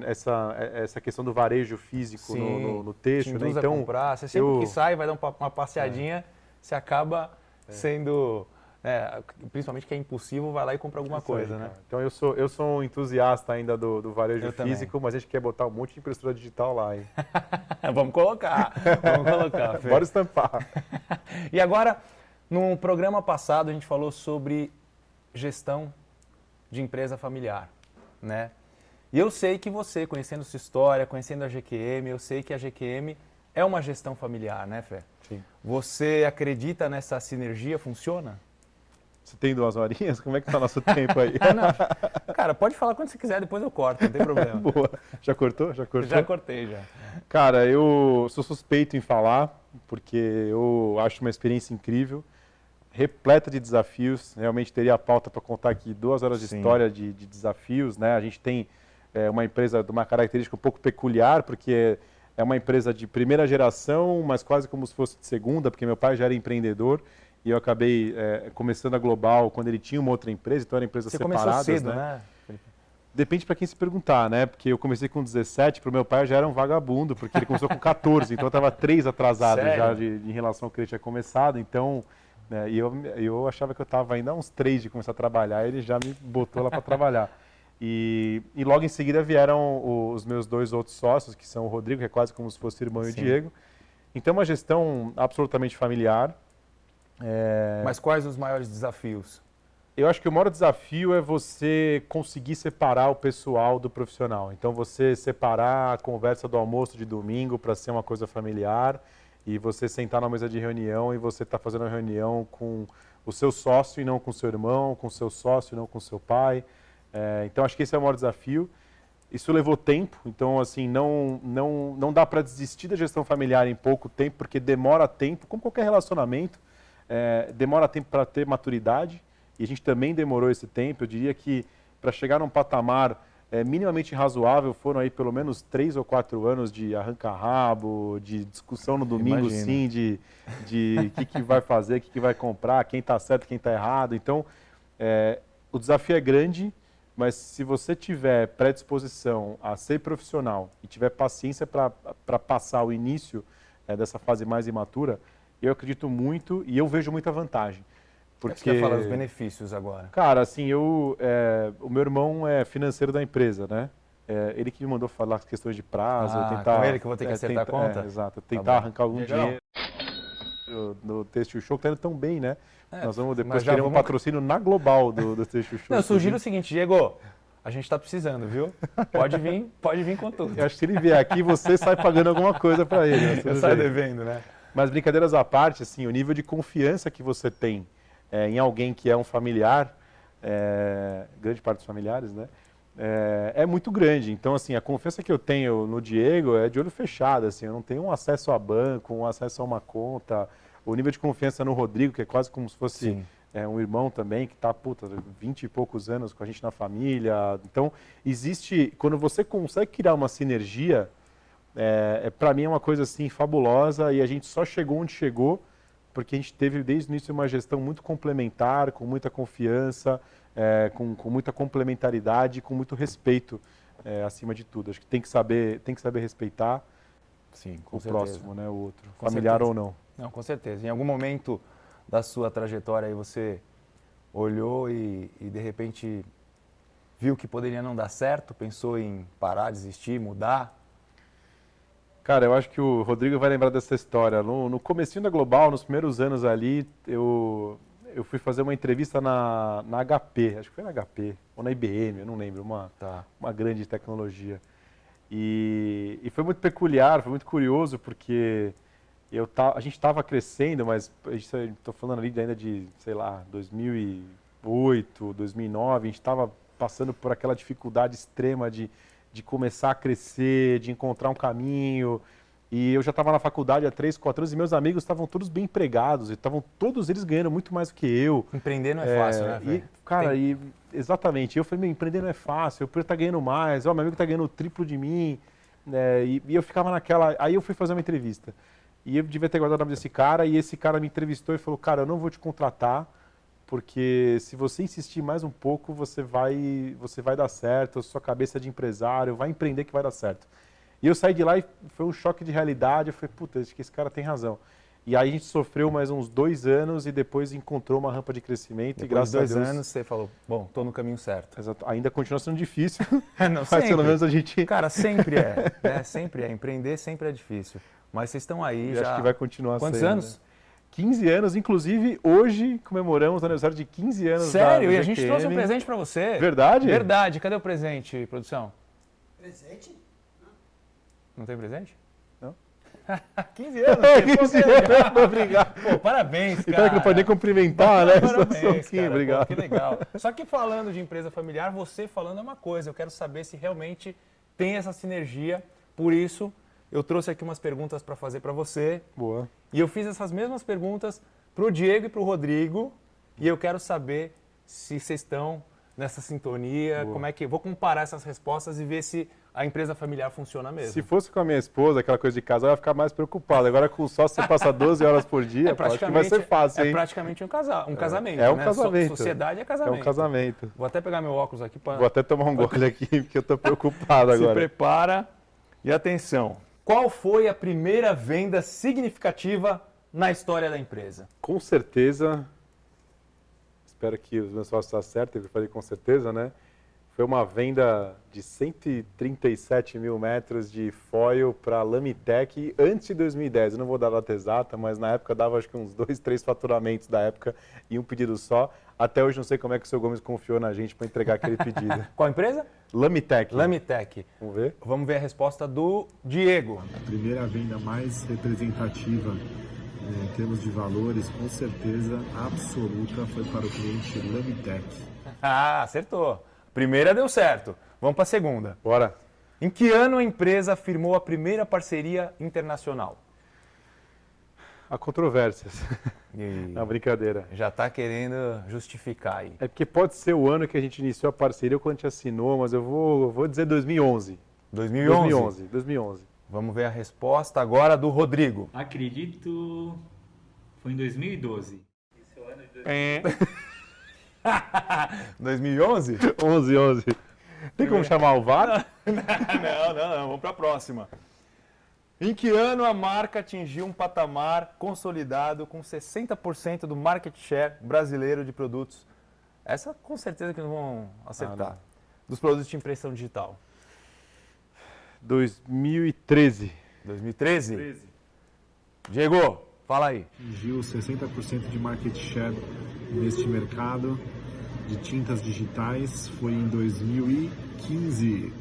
[SPEAKER 3] essa questão do varejo físico no têxtil, né?
[SPEAKER 1] Então, comprar. Você sempre que sai, vai dar uma passeadinha, você acaba sendo, principalmente que é impulsivo, vai lá e compra alguma coisa, né?
[SPEAKER 3] Então eu sou um entusiasta ainda do varejo físico, mas a gente quer botar um monte de impressora digital lá, hein?
[SPEAKER 1] Vamos colocar, Fê.
[SPEAKER 3] Bora estampar.
[SPEAKER 1] E agora, no programa passado, a gente falou sobre gestão de empresa familiar, né? E eu sei que você, conhecendo sua história, conhecendo a GQM, eu sei que a GQM é uma gestão familiar, né, Fê?
[SPEAKER 3] Sim.
[SPEAKER 1] Você acredita nessa sinergia? Funciona?
[SPEAKER 3] Você tem 2 horinhas? Como é que tá o nosso tempo aí?
[SPEAKER 1] Não. Cara, pode falar quando você quiser, depois eu corto, não tem problema.
[SPEAKER 3] Boa. Já cortou?
[SPEAKER 1] Já cortei, já.
[SPEAKER 3] Cara, eu sou suspeito em falar, porque eu acho uma experiência incrível, repleta de desafios. Realmente teria a pauta para contar aqui 2 horas de história de desafios, né? A gente tem uma empresa de uma característica um pouco peculiar, porque é uma empresa de primeira geração, mas quase como se fosse de segunda, porque meu pai já era empreendedor e eu acabei começando a Global quando ele tinha uma outra empresa, então era empresa separadas.
[SPEAKER 1] Você começou cedo, né?
[SPEAKER 3] Depende para quem se perguntar, né? Porque eu comecei com 17, para o meu pai eu já era um vagabundo, porque ele começou com 14, então eu estava 3 atrasado já em relação ao que ele tinha começado, então... e eu achava que eu estava ainda uns 3 de começar a trabalhar, ele já me botou lá para trabalhar. E logo em seguida vieram os meus 2 outros sócios, que são o Rodrigo, que é quase como se fosse o irmão, e o Diego. Então, uma gestão absolutamente familiar.
[SPEAKER 1] Mas quais os maiores desafios?
[SPEAKER 3] Eu acho que o maior desafio é você conseguir separar o pessoal do profissional. Então, você separar a conversa do almoço de domingo para ser uma coisa familiar e você sentar na mesa de reunião e você está fazendo uma reunião com o seu sócio e não com o seu irmão, com o seu sócio e não com o seu pai. Então, acho que esse é o maior desafio. Isso levou tempo, então, assim, não dá para desistir da gestão familiar em pouco tempo, porque demora tempo, como qualquer relacionamento, demora tempo para ter maturidade, e a gente também demorou esse tempo. Eu diria que para chegar num patamar minimamente razoável, foram aí pelo menos 3 ou 4 anos de arranca-rabo, de discussão no domingo, sim, de que vai fazer, o que vai comprar, quem está certo, quem está errado. Então, o desafio é grande, mas se você tiver predisposição a ser profissional e tiver paciência para passar o início dessa fase mais imatura, eu acredito muito e eu vejo muita vantagem.
[SPEAKER 1] Porque você quer falar dos benefícios agora?
[SPEAKER 3] Cara, assim, o meu irmão é financeiro da empresa, né? Ele que me mandou falar as questões de prazo, tentar...
[SPEAKER 1] Com ele que eu vou ter que acertar a conta?
[SPEAKER 3] Exato, tentar arrancar algum dinheiro no Têxtil Show, que tá indo tão bem, né? Nós vamos depois querer um patrocínio na Global do Têxtil Show.
[SPEAKER 1] Eu sugiro o seguinte, Diego, a gente está precisando, viu? Pode vir com tudo.
[SPEAKER 3] Eu acho que se ele vier aqui, você sai pagando alguma coisa para ele. Né?
[SPEAKER 1] Eu saio devendo, né?
[SPEAKER 3] Mas brincadeiras à parte, assim, o nível de confiança que você tem em alguém que é um familiar, grande parte dos familiares, né? É muito grande. Então, assim, a confiança que eu tenho no Diego é de olho fechado, assim, eu não tenho um acesso a banco, um acesso a uma conta. O nível de confiança no Rodrigo, que é quase como se fosse um irmão também, que está, 20 e poucos anos com a gente na família. Então, existe, quando você consegue criar uma sinergia, para mim é uma coisa assim fabulosa, e a gente só chegou onde chegou porque a gente teve desde o início uma gestão muito complementar, com muita confiança, com muita complementaridade, com muito respeito acima de tudo. Acho que tem que saber respeitar
[SPEAKER 1] Sim,
[SPEAKER 3] o próximo, né, o outro,
[SPEAKER 1] Com
[SPEAKER 3] familiar
[SPEAKER 1] certeza.
[SPEAKER 3] ou não.
[SPEAKER 1] Não, com certeza. Em algum momento da sua trajetória aí você olhou e de repente viu que poderia não dar certo, pensou em parar, desistir, mudar?
[SPEAKER 3] Cara, eu acho que o Rodrigo vai lembrar dessa história. No comecinho da Global, nos primeiros anos ali, eu fui fazer uma entrevista na HP, acho que foi na HP, ou na IBM, eu não lembro, uma grande tecnologia. E foi muito peculiar, foi muito curioso, porque a gente estava crescendo, mas estou falando ali ainda de, sei lá, 2008, 2009, a gente estava passando por aquela dificuldade extrema de começar a crescer, de encontrar um caminho. E eu já estava na faculdade há 3, 4 anos e meus amigos estavam todos bem empregados, e estavam todos eles ganhando muito mais do que eu.
[SPEAKER 1] Empreender não é fácil, né, velho?
[SPEAKER 3] Cara, exatamente. Eu falei, empreender não é fácil, eu poderia estar ganhando mais, meu amigo está ganhando o triplo de mim. E eu ficava naquela... Aí eu fui fazer uma entrevista. E eu devia ter guardado o nome desse cara, e esse cara me entrevistou e falou, cara, eu não vou te contratar, porque se você insistir mais um pouco, você vai dar certo, a sua cabeça de empresário, vai empreender que vai dar certo. E eu saí de lá e foi um choque de realidade, eu falei, puta, acho que esse cara tem razão. E aí a gente sofreu mais uns 2 anos e depois encontrou uma rampa de crescimento.
[SPEAKER 1] Depois
[SPEAKER 3] e graças
[SPEAKER 1] de 2
[SPEAKER 3] a Deus,
[SPEAKER 1] anos você falou, bom, estou no caminho certo.
[SPEAKER 3] Exato. Ainda continua sendo difícil,
[SPEAKER 1] Não,
[SPEAKER 3] mas pelo menos a gente...
[SPEAKER 1] Cara, sempre é, né? Sempre é. Empreender sempre é difícil. Mas vocês estão aí já...
[SPEAKER 3] acho que vai continuar
[SPEAKER 1] Quantos
[SPEAKER 3] sendo,
[SPEAKER 1] anos?
[SPEAKER 3] Né? 15 anos, inclusive hoje comemoramos o aniversário de 15 anos.
[SPEAKER 1] Sério?
[SPEAKER 3] Da
[SPEAKER 1] E a gente
[SPEAKER 3] GQM.
[SPEAKER 1] trouxe um presente pra você.
[SPEAKER 3] Verdade?
[SPEAKER 1] Verdade. Cadê o presente, produção?
[SPEAKER 2] Presente?
[SPEAKER 1] Não tem presente?
[SPEAKER 3] Não.
[SPEAKER 1] 15 anos.
[SPEAKER 3] 15 anos, obrigado.
[SPEAKER 1] Pô, parabéns,
[SPEAKER 3] E
[SPEAKER 1] cara.
[SPEAKER 3] pera que não pode nem cumprimentar, né?
[SPEAKER 1] Parabéns, cara.
[SPEAKER 3] Obrigado.
[SPEAKER 1] Pô, que legal. Só que falando de empresa familiar, você falando é uma coisa. Eu quero saber se realmente tem essa sinergia. Por isso, eu trouxe aqui umas perguntas para fazer para você.
[SPEAKER 3] Boa.
[SPEAKER 1] E eu fiz essas mesmas perguntas pro Diego e pro Rodrigo. E eu quero saber se vocês estão nessa sintonia.
[SPEAKER 3] Boa.
[SPEAKER 1] Como é que... Vou comparar essas respostas e ver se a empresa familiar funciona mesmo.
[SPEAKER 3] Se fosse com a minha esposa, aquela coisa de casal, eu ia ficar mais preocupado. Agora com o sócio, você passa 12 horas por dia, acho que vai ser fácil, hein?
[SPEAKER 1] É praticamente um casamento,
[SPEAKER 3] É um
[SPEAKER 1] né?
[SPEAKER 3] casamento.
[SPEAKER 1] Sociedade é casamento.
[SPEAKER 3] É um casamento.
[SPEAKER 1] Vou até pegar meu óculos aqui para...
[SPEAKER 3] Vou até tomar um gole aqui, porque eu tô preocupado
[SPEAKER 1] Se
[SPEAKER 3] agora.
[SPEAKER 1] prepara e atenção. Qual foi a primeira venda significativa na história da empresa?
[SPEAKER 3] Com certeza, espero que os meus sócios acertem, eu falei com certeza, né? Foi uma venda de 137 mil metros de foil para a Lamitec antes de 2010. Eu não vou dar a data exata, mas na época dava acho que uns 2, 3 faturamentos da época e um pedido só. Até hoje não sei como é que o seu Gomes confiou na gente para entregar aquele pedido.
[SPEAKER 1] Qual empresa?
[SPEAKER 3] Lamitec.
[SPEAKER 1] Lamitec.
[SPEAKER 3] Vamos ver?
[SPEAKER 1] Vamos ver a resposta do Diego.
[SPEAKER 6] A primeira venda mais representativa em termos de valores, com certeza absoluta, foi para o cliente Lamitec.
[SPEAKER 1] Ah, acertou. Primeira deu certo. Vamos para a segunda.
[SPEAKER 3] Bora.
[SPEAKER 1] Em que ano a empresa firmou a primeira parceria internacional?
[SPEAKER 3] Há controvérsias.
[SPEAKER 1] E
[SPEAKER 3] Não, brincadeira.
[SPEAKER 1] já está querendo justificar aí.
[SPEAKER 3] É porque pode ser o ano que a gente iniciou a parceria ou quando a gente assinou, mas eu vou dizer 2011.
[SPEAKER 1] 2011.
[SPEAKER 3] 2011.
[SPEAKER 1] Vamos ver a resposta agora do Rodrigo.
[SPEAKER 7] Acredito. Foi em 2012.
[SPEAKER 1] 2011?
[SPEAKER 3] 11. Tem como chamar o VAR?
[SPEAKER 1] Não. Vamos para a próxima. Em que ano a marca atingiu um patamar consolidado com 60% do market share brasileiro de produtos? Essa com certeza que não vão acertar. Dos produtos de impressão digital.
[SPEAKER 3] 2013.
[SPEAKER 1] 2013? Diego, fala aí.
[SPEAKER 6] Atingiu 60% de market share neste mercado de tintas digitais, foi em 2015.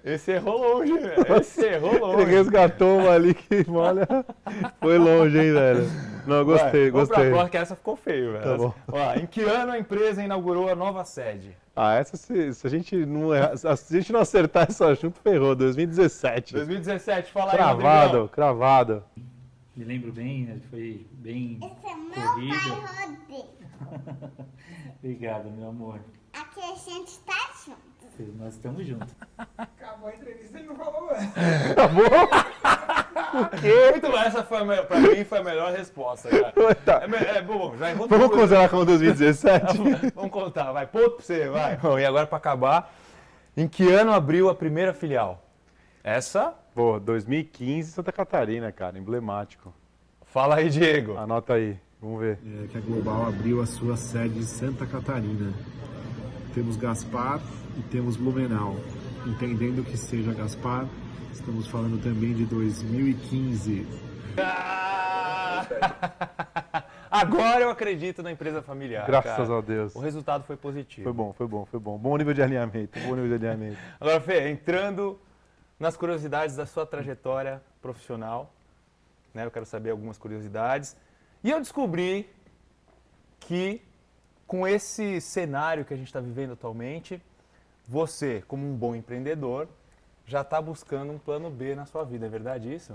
[SPEAKER 1] Esse errou longe, velho. Esse errou longe.
[SPEAKER 3] Ele resgatou uma ali que, olha, foi longe, hein, velho. Não, gostei,
[SPEAKER 1] Vamos pra
[SPEAKER 3] gostei.
[SPEAKER 1] próxima, que essa ficou feio, velho.
[SPEAKER 3] Tá bom.
[SPEAKER 1] Ó, em que ano a empresa inaugurou a nova sede?
[SPEAKER 3] Essa se a gente não errar, se a gente não acertar esse assunto, ferrou. 2017.
[SPEAKER 1] 2017, fala aí, Rodrigão.
[SPEAKER 3] Cravado.
[SPEAKER 7] Me lembro bem, né? Foi bem
[SPEAKER 8] Esse é meu
[SPEAKER 7] corrido.
[SPEAKER 8] pai, Rodrigo.
[SPEAKER 7] Obrigado, meu amor.
[SPEAKER 8] Aqui a gente tá junto.
[SPEAKER 7] Nós estamos juntos.
[SPEAKER 2] Acabou a entrevista e não falou, velho.
[SPEAKER 3] Acabou?
[SPEAKER 1] Muito bom, essa foi pra mim foi a melhor resposta, cara.
[SPEAKER 3] Tá.
[SPEAKER 1] Bom, já errou
[SPEAKER 3] Vamos
[SPEAKER 1] tudo.
[SPEAKER 3] considerar como 2017?
[SPEAKER 1] Vamos contar, vai, ponto pra você, vai. Bom, e agora pra acabar, em que ano abriu a primeira filial? Essa?
[SPEAKER 3] Pô, 2015, Santa Catarina, cara, emblemático.
[SPEAKER 1] Fala aí, Diego.
[SPEAKER 3] Anota aí, vamos ver.
[SPEAKER 6] Que a Global abriu a sua sede em Santa Catarina. Temos Gaspar e temos Blumenau. Entendendo que seja Gaspar, estamos falando também de 2015.
[SPEAKER 1] Agora eu acredito na empresa familiar.
[SPEAKER 3] Graças
[SPEAKER 1] cara.
[SPEAKER 3] a Deus.
[SPEAKER 1] O resultado foi positivo.
[SPEAKER 3] Foi bom. Bom nível de alinhamento,
[SPEAKER 1] Agora, Fê, entrando nas curiosidades da sua trajetória profissional, né? Eu quero saber algumas curiosidades. E eu descobri que, com esse cenário que a gente está vivendo atualmente, você, como um bom empreendedor, já está buscando um plano B na sua vida. É verdade isso?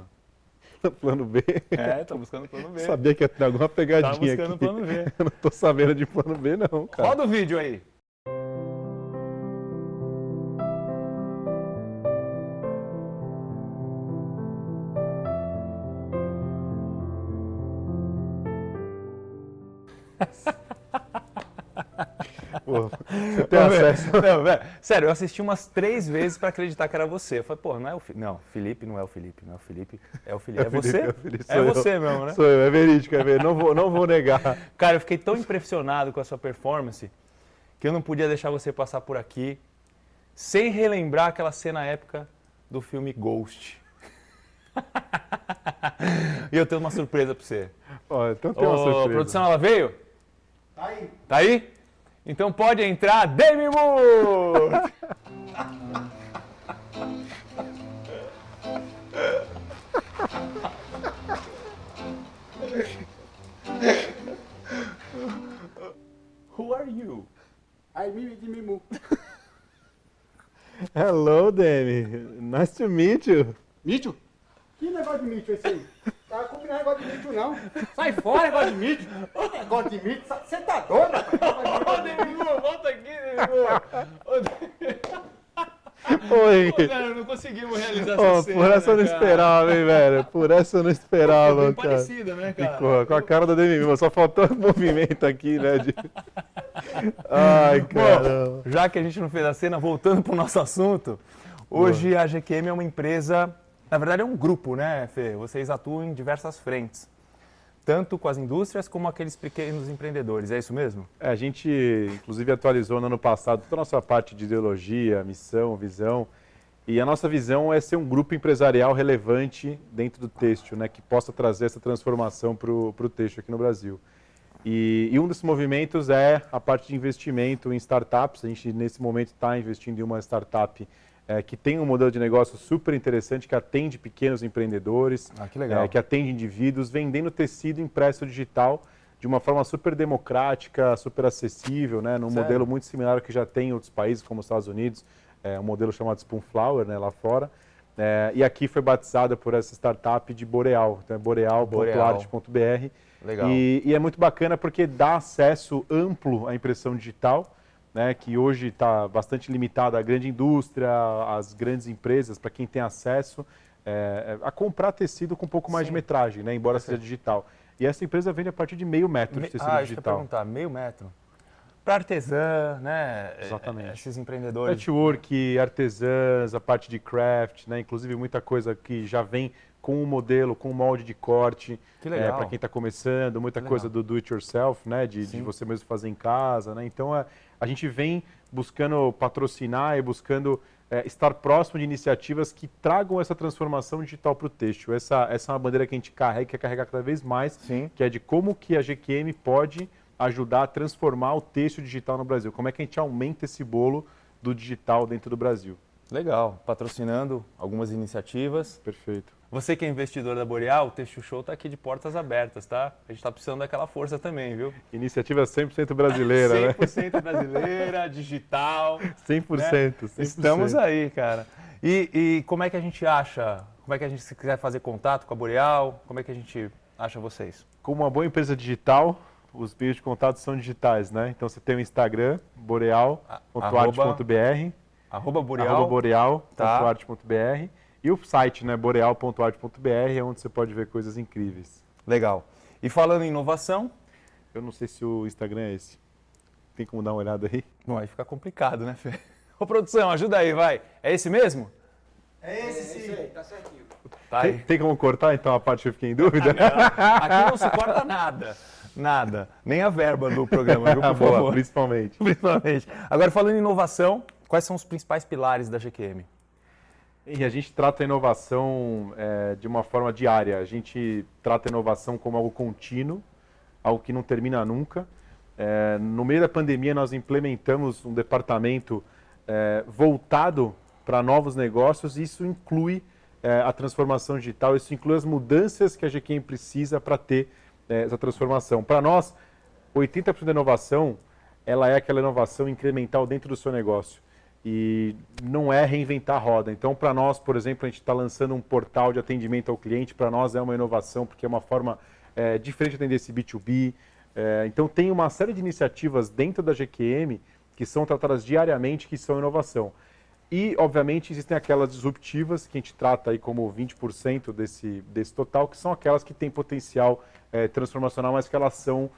[SPEAKER 3] Plano B?
[SPEAKER 1] Está buscando um plano B.
[SPEAKER 3] Sabia que ia ter alguma pegadinha aqui.
[SPEAKER 1] Tá buscando plano B.
[SPEAKER 3] Eu não tô sabendo de plano B não, cara.
[SPEAKER 1] Roda o vídeo aí.
[SPEAKER 3] Pô, você tem acesso.
[SPEAKER 1] Não, velho, sério, eu assisti umas 3 vezes pra acreditar que era você. Eu falei, pô, não é o Felipe. Não, Felipe não é o Felipe, não é o Felipe. É o Felipe. É você? É você mesmo, né?
[SPEAKER 3] Sou eu, é verídico, é verídico. Não vou negar.
[SPEAKER 1] Cara, eu fiquei tão impressionado com a sua performance que eu não podia deixar você passar por aqui sem relembrar aquela cena épica do filme Ghost. E eu tenho uma surpresa pra você.
[SPEAKER 3] Ó, então tem uma surpresa.
[SPEAKER 1] Produção, ela veio?
[SPEAKER 2] Tá aí.
[SPEAKER 1] Tá aí? Então pode entrar, Demi Moore! Who are you?
[SPEAKER 2] Aí, Mimu.
[SPEAKER 3] Hello, Demi. Nice to meet you.
[SPEAKER 2] Mítico? Que negócio de mítico esse aí? Tá combinando negócio de mítico, não. Sai fora, negócio de mítico. Negócio de mítico, você tá doido, rapaz?
[SPEAKER 1] Ô, Demi Moore, volta aqui, Demi Moore.
[SPEAKER 3] Oi.
[SPEAKER 1] Pô, cara, não conseguimos realizar
[SPEAKER 3] Ó,
[SPEAKER 1] essa cena,
[SPEAKER 3] por essa eu não
[SPEAKER 1] cara.
[SPEAKER 3] esperava, hein, velho. Por essa eu não esperava,
[SPEAKER 1] Bem
[SPEAKER 3] cara.
[SPEAKER 1] parecida, né, cara?
[SPEAKER 3] Ficou com a cara da Demi Moore. Só faltou movimento aqui, né? Ai, caramba.
[SPEAKER 1] Bom, já que a gente não fez a cena, voltando pro nosso assunto, hoje a GQM é uma empresa, na verdade é um grupo, né, Fê? Vocês atuam em diversas frentes, tanto com as indústrias como aqueles pequenos empreendedores, é isso mesmo?
[SPEAKER 3] A gente, inclusive, atualizou no ano passado toda a nossa parte de ideologia, missão, visão. E a nossa visão é ser um grupo empresarial relevante dentro do têxtil, né, que possa trazer essa transformação para o têxtil aqui no Brasil. E um desses movimentos é a parte de investimento em startups. A gente, nesse momento, está investindo em uma startup que tem um modelo de negócio super interessante, que atende pequenos empreendedores,
[SPEAKER 1] que legal.
[SPEAKER 3] Que atende indivíduos, vendendo tecido impresso digital de uma forma super democrática, super acessível, né, num modelo muito similar ao que já tem em outros países, como os Estados Unidos, um modelo chamado Spoonflower, né, lá fora. E aqui foi batizada por essa startup de Boreal, então é boreal.art.br.
[SPEAKER 1] Legal.
[SPEAKER 3] E é muito bacana porque dá acesso amplo à impressão digital, né, que hoje está bastante limitada à grande indústria, às grandes empresas, para quem tem acesso a comprar tecido com um pouco mais de metragem, né, embora seja digital. E essa empresa vende a partir de meio metro de tecido
[SPEAKER 1] isso que eu ia
[SPEAKER 3] digital.
[SPEAKER 1] perguntar, meio metro. Para artesã, né?
[SPEAKER 3] Exatamente.
[SPEAKER 1] Esses empreendedores.
[SPEAKER 3] Patchwork, artesãs, a parte de craft, né, inclusive muita coisa que já vem com um modelo, com um molde de corte, para quem está começando, muita coisa do do it yourself, né, de você mesmo fazer em casa, né? Então a gente vem buscando patrocinar e buscando estar próximo de iniciativas que tragam essa transformação digital para o têxtil. Essa é uma bandeira que a gente quer carregar cada vez mais, que é de como que a GQM pode ajudar a transformar o têxtil digital no Brasil. Como é que a gente aumenta esse bolo do digital dentro do Brasil?
[SPEAKER 1] Legal, patrocinando algumas iniciativas.
[SPEAKER 3] Perfeito.
[SPEAKER 1] Você que é investidor da Boreal, o Têxtil Show está aqui de portas abertas, tá? A gente está precisando daquela força também, viu?
[SPEAKER 3] Iniciativa 100% brasileira,
[SPEAKER 1] 100% né? brasileira, digital.
[SPEAKER 3] 100%,
[SPEAKER 1] né?
[SPEAKER 3] 100%.
[SPEAKER 1] Estamos aí, cara. E como é que a gente acha, como é que a gente, se quiser fazer contato com a Boreal, como é que a gente acha vocês?
[SPEAKER 3] Como uma boa empresa digital, os meios de contato são digitais, né? Então você tem o Instagram, boreal.art.br.
[SPEAKER 1] @boreal.art.br.
[SPEAKER 3] Boreal.art.br. E o site, né, boreal.art.br, é onde você pode ver coisas incríveis.
[SPEAKER 1] Legal. E falando em inovação,
[SPEAKER 3] Eu não sei se o Instagram é esse. Tem como dar uma olhada aí?
[SPEAKER 1] bom, aí fica complicado, né, Fê? Ô, produção, ajuda aí, vai. É esse mesmo?
[SPEAKER 2] É esse sim. Tá certinho.
[SPEAKER 1] Tá aí.
[SPEAKER 3] Tem como cortar, então, a parte que eu fiquei em dúvida?
[SPEAKER 1] Aqui não se corta nada. Nada. Nem a verba do programa, viu, por
[SPEAKER 3] Boa,
[SPEAKER 1] favor?
[SPEAKER 3] principalmente.
[SPEAKER 1] Principalmente. Agora, falando em inovação, quais são os principais pilares da GQM?
[SPEAKER 3] E a gente trata a inovação de uma forma diária. A gente trata a inovação como algo contínuo, algo que não termina nunca. No meio da pandemia, nós implementamos um departamento voltado para novos negócios. Isso inclui a transformação digital, isso inclui as mudanças que a GQM precisa para ter essa transformação. Para nós, 80% da inovação, ela é aquela inovação incremental dentro do seu negócio. E não é reinventar a roda. Então, para nós, por exemplo, a gente está lançando um portal de atendimento ao cliente. Para nós é uma inovação, porque é uma forma diferente de atender esse B2B. Então, tem uma série de iniciativas dentro da GQM que são tratadas diariamente, que são inovação. E, obviamente, existem aquelas disruptivas, que a gente trata aí como 20% desse total, que são aquelas que têm potencial transformacional, mas que elas são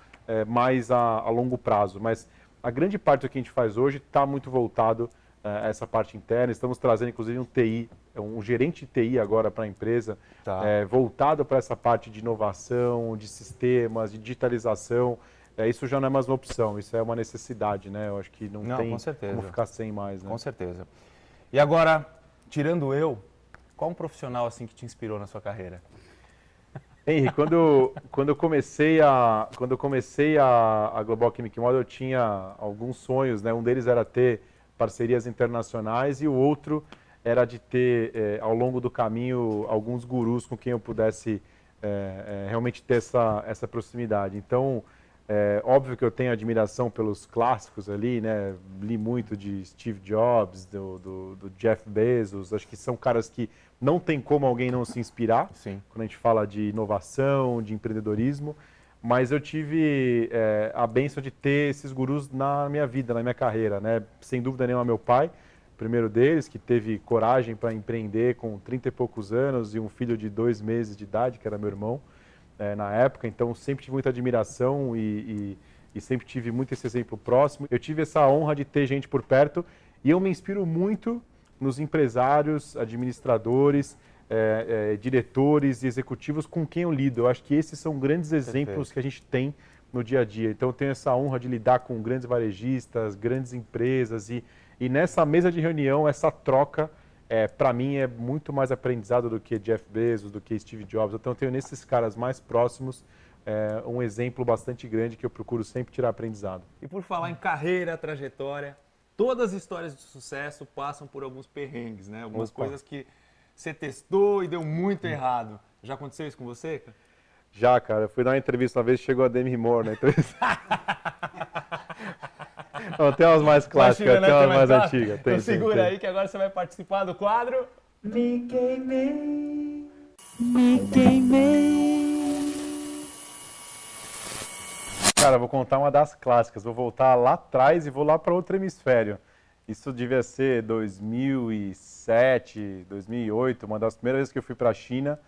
[SPEAKER 3] mais a longo prazo. Mas a grande parte do que a gente faz hoje está muito voltado a essa parte interna. Estamos trazendo, inclusive, um TI, um gerente de TI agora para a empresa, voltado para essa parte de inovação, de sistemas, de digitalização. Isso já não é mais uma opção, isso é uma necessidade, né? Eu acho que não tem
[SPEAKER 1] com certeza.
[SPEAKER 3] como ficar sem mais, né?
[SPEAKER 1] Com certeza. E agora, tirando eu, qual um profissional assim que te inspirou na sua carreira?
[SPEAKER 3] Henry, quando eu comecei a Global Chemical Model, eu tinha alguns sonhos, né? Um deles era ter parcerias internacionais e o outro era de ter, ao longo do caminho, alguns gurus com quem eu pudesse realmente ter essa proximidade. Então, óbvio que eu tenho admiração pelos clássicos ali, né? Li muito de Steve Jobs, do Jeff Bezos. Acho que são caras que não tem como alguém não se inspirar.
[SPEAKER 1] Sim.
[SPEAKER 3] Quando a gente fala de inovação, de empreendedorismo. Mas eu tive a bênção de ter esses gurus na minha vida, na minha carreira, né? Sem dúvida nenhuma, meu pai, o primeiro deles, que teve coragem para empreender com 30 e poucos anos e um filho de 2 meses de idade, que era meu irmão. Na época, então sempre tive muita admiração e sempre tive muito esse exemplo próximo. Eu tive essa honra de ter gente por perto e eu me inspiro muito nos empresários, administradores, diretores e executivos com quem eu lido. Eu acho que esses são grandes exemplos que a gente tem no dia a dia. Então eu tenho essa honra de lidar com grandes varejistas, grandes empresas e nessa mesa de reunião, essa troca para mim é muito mais aprendizado do que Jeff Bezos, do que Steve Jobs. Então eu tenho nesses caras mais próximos um exemplo bastante grande que eu procuro sempre tirar aprendizado.
[SPEAKER 1] E por falar em carreira, trajetória, todas as histórias de sucesso passam por alguns perrengues, né? Algumas coisas que você testou e deu muito errado. Já aconteceu isso com você, cara?
[SPEAKER 3] Já, cara. Eu fui dar uma entrevista uma vez e chegou a Demi Moore na entrevista. Não, tem umas mais clássicas, tem umas mais antigas.
[SPEAKER 1] Então segura aí que agora você vai participar do quadro Me Queimei.
[SPEAKER 3] Cara, eu vou contar uma das clássicas. Vou voltar lá atrás e vou lá para outro hemisfério. Isso devia ser 2007, 2008, uma das primeiras vezes que eu fui para a China.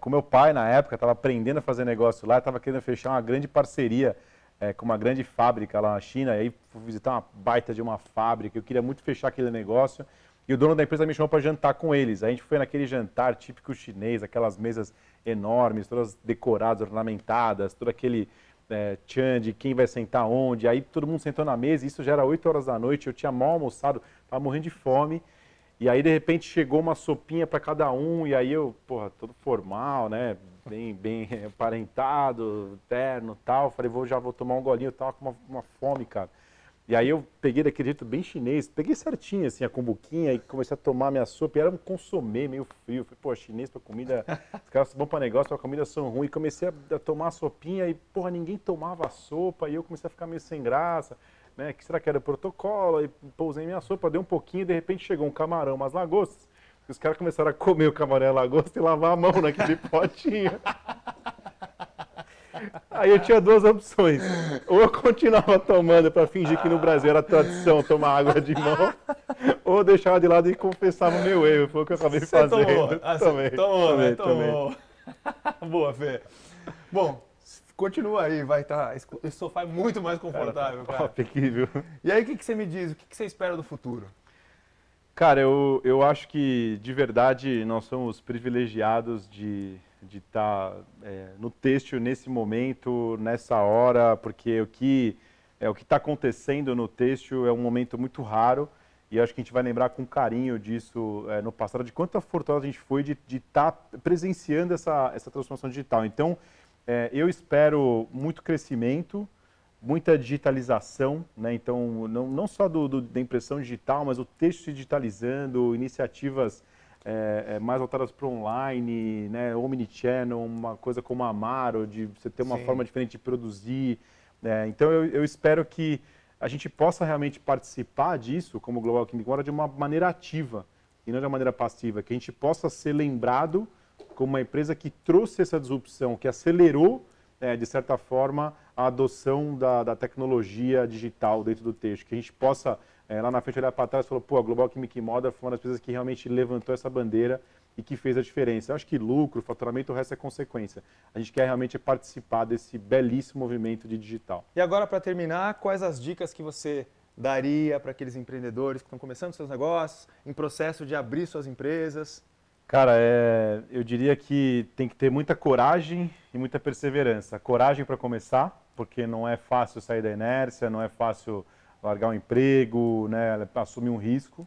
[SPEAKER 3] Com meu pai, na época, estava aprendendo a fazer negócio lá, estava querendo fechar uma grande parceria com uma grande fábrica lá na China. E aí fui visitar uma baita de uma fábrica, eu queria muito fechar aquele negócio. E o dono da empresa me chamou para jantar com eles. Aí a gente foi naquele jantar típico chinês, aquelas mesas enormes, todas decoradas, ornamentadas, todo aquele tchan de quem vai sentar onde. Aí todo mundo sentou na mesa, isso já era 8 horas da noite, eu tinha mal almoçado, estava morrendo de fome. E aí, de repente, chegou uma sopinha para cada um, e aí eu, todo formal, né, bem aparentado, terno e tal. Falei, já vou tomar um golinho, eu tava com uma fome, cara. E aí eu peguei daquele jeito bem chinês, peguei certinho, assim, a cumbuquinha, e comecei a tomar minha sopa, e era um consomê meio frio. Falei, chinês pra comida, os caras são bons pra negócio, pra comida são ruins. E comecei a tomar a sopinha, e, ninguém tomava a sopa, e eu comecei a ficar meio sem graça. Né, que será que era o protocolo? Aí pousei minha sopa, dei um pouquinho e de repente chegou um camarão, umas lagostas. E os caras começaram a comer o camarão e a lagosta e lavar a mão naquele potinho. Aí eu tinha 2 opções. Ou eu continuava tomando para fingir que no Brasil era tradição tomar água de mão, Ou deixava de lado e confessava o meu erro. Foi o que eu acabei fazendo.
[SPEAKER 1] Tomou. Boa, Fê. Bom, continua aí, vai estar. Esse sofá é muito mais confortável, cara.
[SPEAKER 3] Top, incrível.
[SPEAKER 1] E aí, o que você me diz? O que você espera do futuro?
[SPEAKER 3] Cara, eu acho que, de verdade, nós somos privilegiados de estar no têxtil nesse momento, nessa hora, porque o que está acontecendo no têxtil é um momento muito raro e acho que a gente vai lembrar com carinho disso no passado, de quanta fortunosa a gente foi de estar presenciando essa transformação digital. Então, eu espero muito crescimento, muita digitalização, né? Então, não só da impressão digital, mas o texto se digitalizando, iniciativas mais voltadas para online, né? Omnichannel, uma coisa como a Amaro, de você ter uma forma diferente de produzir. Então, eu espero que a gente possa realmente participar disso, como Global Chemical Model, de uma maneira ativa e não de uma maneira passiva, que a gente possa ser lembrado como uma empresa que trouxe essa disrupção, que acelerou, de certa forma, a adoção da tecnologia digital dentro do texto, que a gente possa, lá na frente, olhar para trás e falar, pô, a Global Chemical Model foi uma das empresas que realmente levantou essa bandeira e que fez a diferença. Eu acho que lucro, faturamento, o resto é consequência. A gente quer realmente participar desse belíssimo movimento de digital.
[SPEAKER 1] E agora, para terminar, quais as dicas que você daria para aqueles empreendedores que estão começando seus negócios, em processo de abrir suas empresas?
[SPEAKER 3] Cara, eu diria que tem que ter muita coragem e muita perseverança. Coragem para começar, porque não é fácil sair da inércia, não é fácil largar um emprego, né, assumir um risco.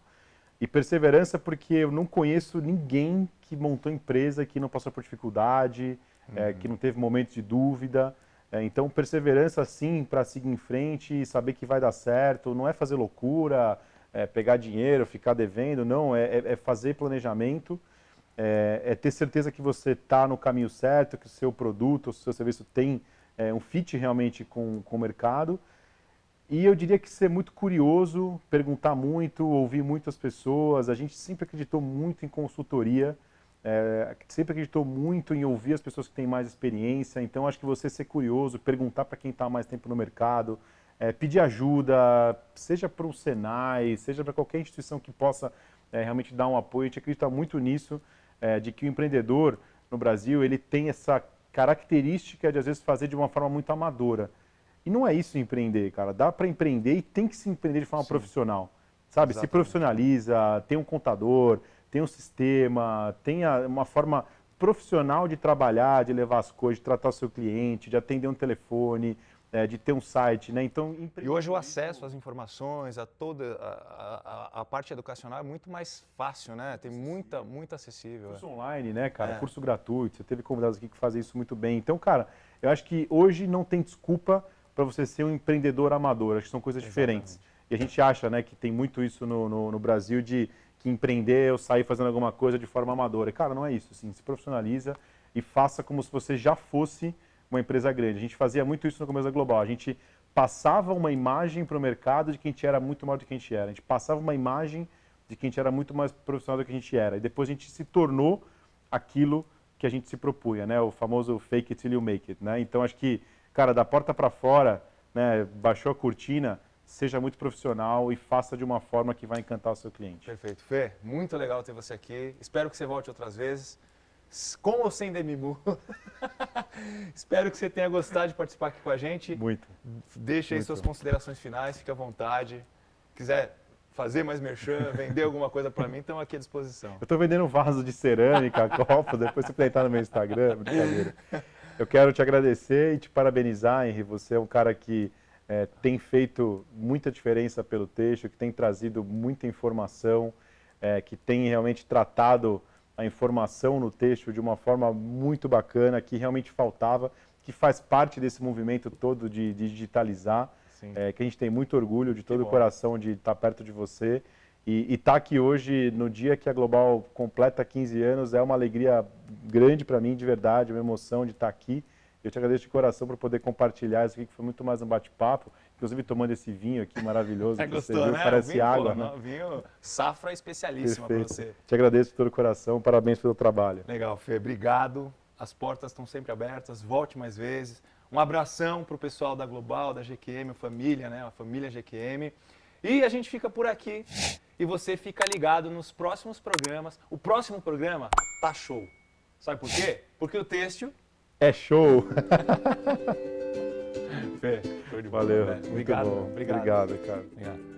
[SPEAKER 3] E perseverança porque eu não conheço ninguém que montou empresa que não passou por dificuldade, que não teve momentos de dúvida. Então, perseverança sim para seguir em frente, saber que vai dar certo, não é fazer loucura, pegar dinheiro, ficar devendo, não, é fazer planejamento. É ter certeza que você está no caminho certo, que o seu produto, o seu serviço tem um fit realmente com o mercado. E eu diria que ser muito curioso, perguntar muito, ouvir muitas pessoas. A gente sempre acreditou muito em consultoria, sempre acreditou muito em ouvir as pessoas que têm mais experiência. Então, acho que você ser curioso, perguntar para quem está mais tempo no mercado, pedir ajuda, seja para o Senai, seja para qualquer instituição que possa realmente dar um apoio. A gente acredita muito nisso, de que o empreendedor no Brasil ele tem essa característica de, às vezes, fazer de uma forma muito amadora. E não é isso empreender, cara. Dá para empreender e tem que se empreender de forma profissional. Sabe? Exatamente. Se profissionaliza, tem um contador, tem um sistema, tem uma forma profissional de trabalhar, de levar as coisas, de tratar o seu cliente, de atender um telefone, de ter um site, né? Então,
[SPEAKER 1] e hoje o acesso às informações, a toda a parte educacional é muito mais fácil, né? Tem muito acessível.
[SPEAKER 3] Curso online, né, cara? Curso gratuito. Você teve convidados aqui que fazem isso muito bem. Então, cara, eu acho que hoje não tem desculpa para você ser um empreendedor amador. Acho que são coisas diferentes. E a gente acha, né, que tem muito isso no Brasil de que empreender ou sair fazendo alguma coisa de forma amadora. E, cara, não é isso. Assim, se profissionaliza e faça como se você já fosse uma empresa grande. A gente fazia muito isso no começo da Global. A gente passava uma imagem para o mercado de que a gente era muito maior do que a gente era. A gente passava uma imagem de que a gente era muito mais profissional do que a gente era. E depois a gente se tornou aquilo que a gente se propunha, né? O famoso fake it till you make it, né? Então, acho que, cara, da porta para fora, né, baixou a cortina, seja muito profissional e faça de uma forma que vai encantar o seu cliente.
[SPEAKER 1] Perfeito. Fê, muito legal ter você aqui. Espero que você volte outras vezes, com ou sem Demimu. Espero que você tenha gostado de participar aqui com a gente.
[SPEAKER 3] Muito.
[SPEAKER 1] Deixe aí
[SPEAKER 3] muito.
[SPEAKER 1] Suas considerações finais, fique à vontade. Quiser fazer mais merchan, vender alguma coisa para mim, estamos aqui à disposição.
[SPEAKER 3] Eu estou vendendo vaso de cerâmica, copo, depois você entrar no meu Instagram, brincadeira. Eu quero te agradecer e te parabenizar, Henry. Você é um cara que tem feito muita diferença pelo texto, que tem trazido muita informação, que tem realmente tratado a informação no texto de uma forma muito bacana, que realmente faltava, que faz parte desse movimento todo de digitalizar, que a gente tem muito orgulho de todo o coração de estar perto de você. E estar aqui hoje, no dia que a Global completa 15 anos, é uma alegria grande para mim, de verdade, uma emoção de estar aqui. Eu te agradeço de coração por poder compartilhar isso aqui, que foi muito mais um bate-papo, inclusive tomando esse vinho aqui maravilhoso. Que
[SPEAKER 1] gostou,
[SPEAKER 3] você viu,
[SPEAKER 1] né?
[SPEAKER 3] parece
[SPEAKER 1] vinho,
[SPEAKER 3] água,
[SPEAKER 1] pô,
[SPEAKER 3] né?
[SPEAKER 1] Não, vinho safra especialíssima para você.
[SPEAKER 3] Te agradeço de todo o coração, parabéns pelo trabalho.
[SPEAKER 1] Legal, Fê, obrigado. As portas estão sempre abertas, volte mais vezes. Um abração para o pessoal da Global, da GQM, a família, né? A família GQM. E a gente fica por aqui e você fica ligado nos próximos programas. O próximo programa tá show. Sabe por quê? Porque o têxtil...
[SPEAKER 3] É show!
[SPEAKER 1] Fê, show de bola,
[SPEAKER 3] Valeu,
[SPEAKER 1] velho.
[SPEAKER 3] muito
[SPEAKER 1] Obrigado,
[SPEAKER 3] bom.
[SPEAKER 1] obrigado.
[SPEAKER 3] Obrigado, cara.
[SPEAKER 1] Obrigado.